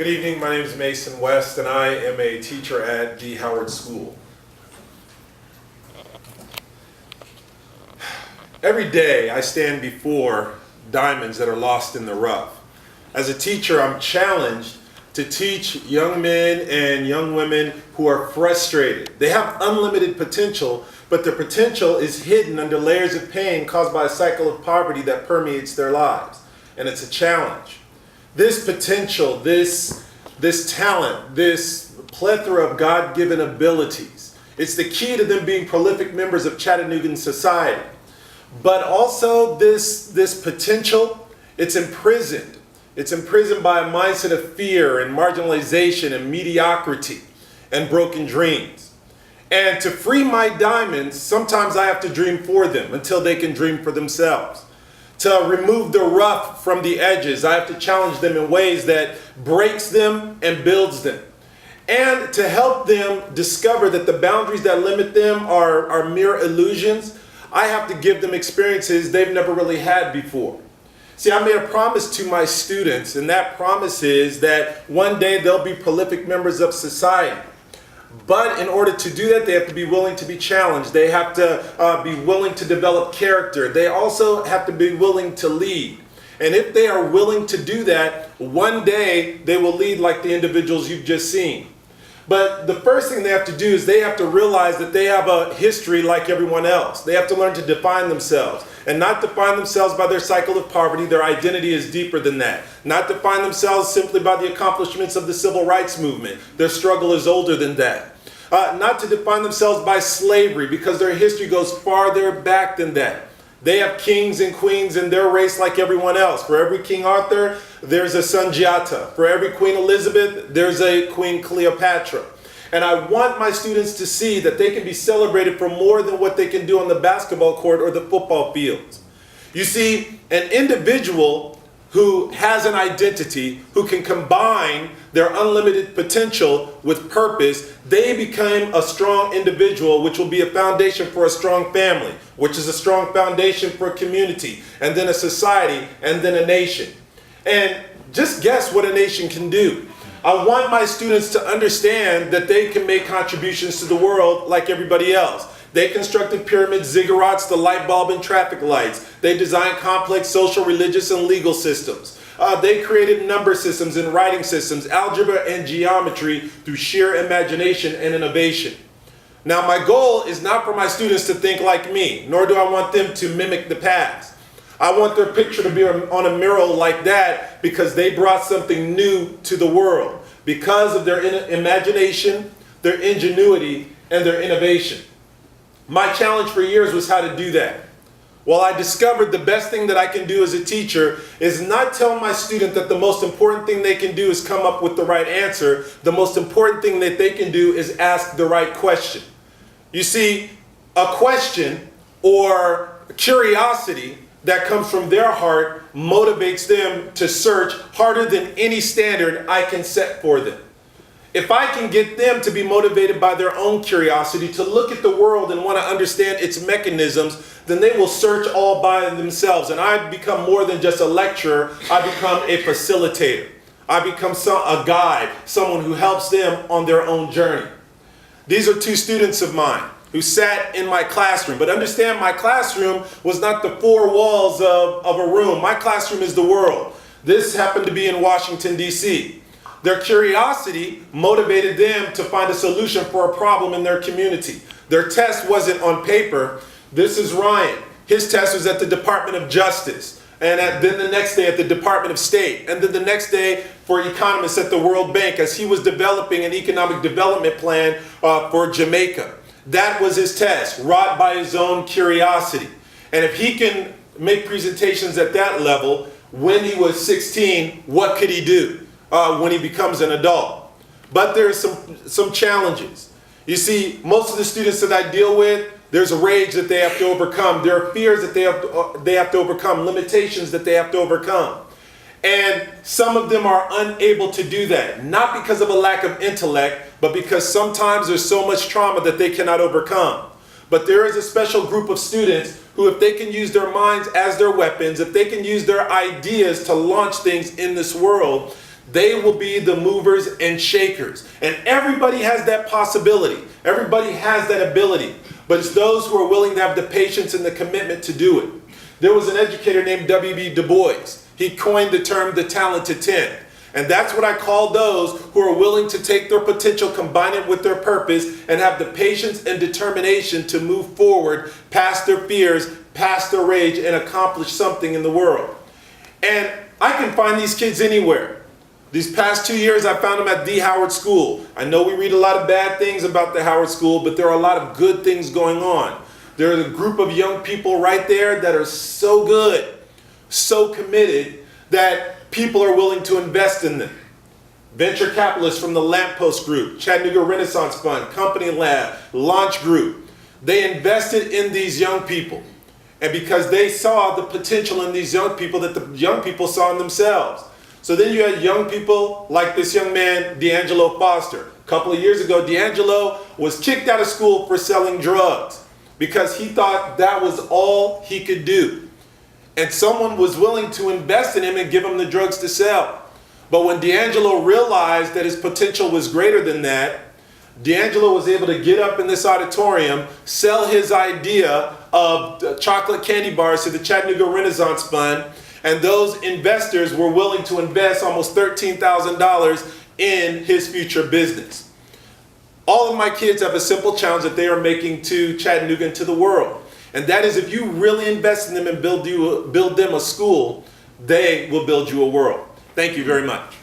Good evening, my name is Mason West and I am a teacher at the Howard School. Every day I stand before diamonds that are lost in the rough. As a teacher, I'm challenged to teach young men and young women who are frustrated. They have unlimited potential, but their potential is hidden under layers of pain caused by a cycle of poverty that permeates their lives. And it's a challenge. This potential, this talent, this plethora of God-given abilities, it's the key to them being prolific members of Chattanoogan society. But also this potential, it's imprisoned. It's imprisoned by a mindset of fear and marginalization and mediocrity and broken dreams. And to free my diamonds, sometimes I have to dream for them until they can dream for themselves. To remove the rough from the edges, I have to challenge them in ways that breaks them and builds them. And to help them discover that the boundaries that limit them are mere illusions, I have to give them experiences they've never really had before. See, I made a promise to my students, and that promise is that one day they'll be prolific members of society. But in order to do that, they have to be willing to be challenged. They have to be willing to develop character. They also have to be willing to lead. And if they are willing to do that, one day they will lead like the individuals you've just seen. But the first thing they have to do is they have to realize that they have a history like everyone else. They have to learn to define themselves and not define themselves by their cycle of poverty. Their identity is deeper than that. Not define themselves simply by the accomplishments of the civil rights movement. Their struggle is older than that. Not to define themselves by slavery, because their history goes farther back than that. They have kings and queens in their race like everyone else. For every King Arthur, there's a Sundiata. For every Queen Elizabeth, there's a Queen Cleopatra. And I want my students to see that they can be celebrated for more than what they can do on the basketball court or the football fields. You see, an individual who has an identity, who can combine their unlimited potential with purpose, they become a strong individual, which will be a foundation for a strong family, which is a strong foundation for a community, and then a society, and then a nation. And just guess what a nation can do. I want my students to understand that they can make contributions to the world like everybody else. They constructed pyramids, ziggurats, the light bulb and traffic lights. They designed complex social, religious, and legal systems. They created number systems and writing systems, algebra and geometry through sheer imagination and innovation. Now, my goal is not for my students to think like me, nor do I want them to mimic the past. I want their picture to be on a mural like that because they brought something new to the world, because of their imagination, their ingenuity, and their innovation. My challenge for years was how to do that. Well, I discovered the best thing that I can do as a teacher is not tell my student that the most important thing they can do is come up with the right answer. The most important thing that they can do is ask the right question. You see, a question or curiosity that comes from their heart motivates them to search harder than any standard I can set for them. If I can get them to be motivated by their own curiosity, to look at the world and want to understand its mechanisms, then they will search all by themselves. And I become more than just a lecturer, I become a facilitator. I become a guide, someone who helps them on their own journey. These are two students of mine who sat in my classroom. But understand, my classroom was not the four walls of a room. My classroom is the world. This happened to be in Washington, D.C. Their curiosity motivated them to find a solution for a problem in their community. Their test wasn't on paper. This is Ryan. His test was at the Department of Justice. And then the next day at the Department of State. And then the next day for economists at the World Bank as he was developing an economic development plan for Jamaica. That was his test, wrought by his own curiosity. And if he can make presentations at that level when he was 16, what could he do when he becomes an adult? But there are some challenges. You see, most of the students that I deal with, there's a rage that they have to overcome. There are fears that they have to overcome, limitations that they have to overcome. And some of them are unable to do that, not because of a lack of intellect, but because sometimes there's so much trauma that they cannot overcome. But there is a special group of students who, if they can use their minds as their weapons, if they can use their ideas to launch things in this world, They will be the movers and shakers. And everybody has that possibility. Everybody has that ability. But it's those who are willing to have the patience and the commitment to do it. There was an educator named W.B. Du Bois. He coined the term the talented 10. And that's what I call those who are willing to take their potential, combine it with their purpose, and have the patience and determination to move forward past their fears, past their rage, and accomplish something in the world. And I can find these kids anywhere. These past 2 years, I found them at the Howard School. I know we read a lot of bad things about the Howard School, but there are a lot of good things going on. There's a group of young people right there that are so good, so committed, that people are willing to invest in them. Venture capitalists from the Lamppost Group, Chattanooga Renaissance Fund, Company Lab, Launch Group, they invested in these young people. And because they saw the potential in these young people that the young people saw in themselves. So then you had young people like this young man, D'Angelo Foster. A couple of years ago, D'Angelo was kicked out of school for selling drugs because he thought that was all he could do. And someone was willing to invest in him and give him the drugs to sell. But when D'Angelo realized that his potential was greater than that, D'Angelo was able to get up in this auditorium, sell his idea of chocolate candy bars to the Chattanooga Renaissance Fund, and those investors were willing to invest almost $13,000 in his future business. All of my kids have a simple challenge that they are making to Chattanooga and to the world. And that is, if you really invest in them and build them a school, they will build you a world. Thank you very much.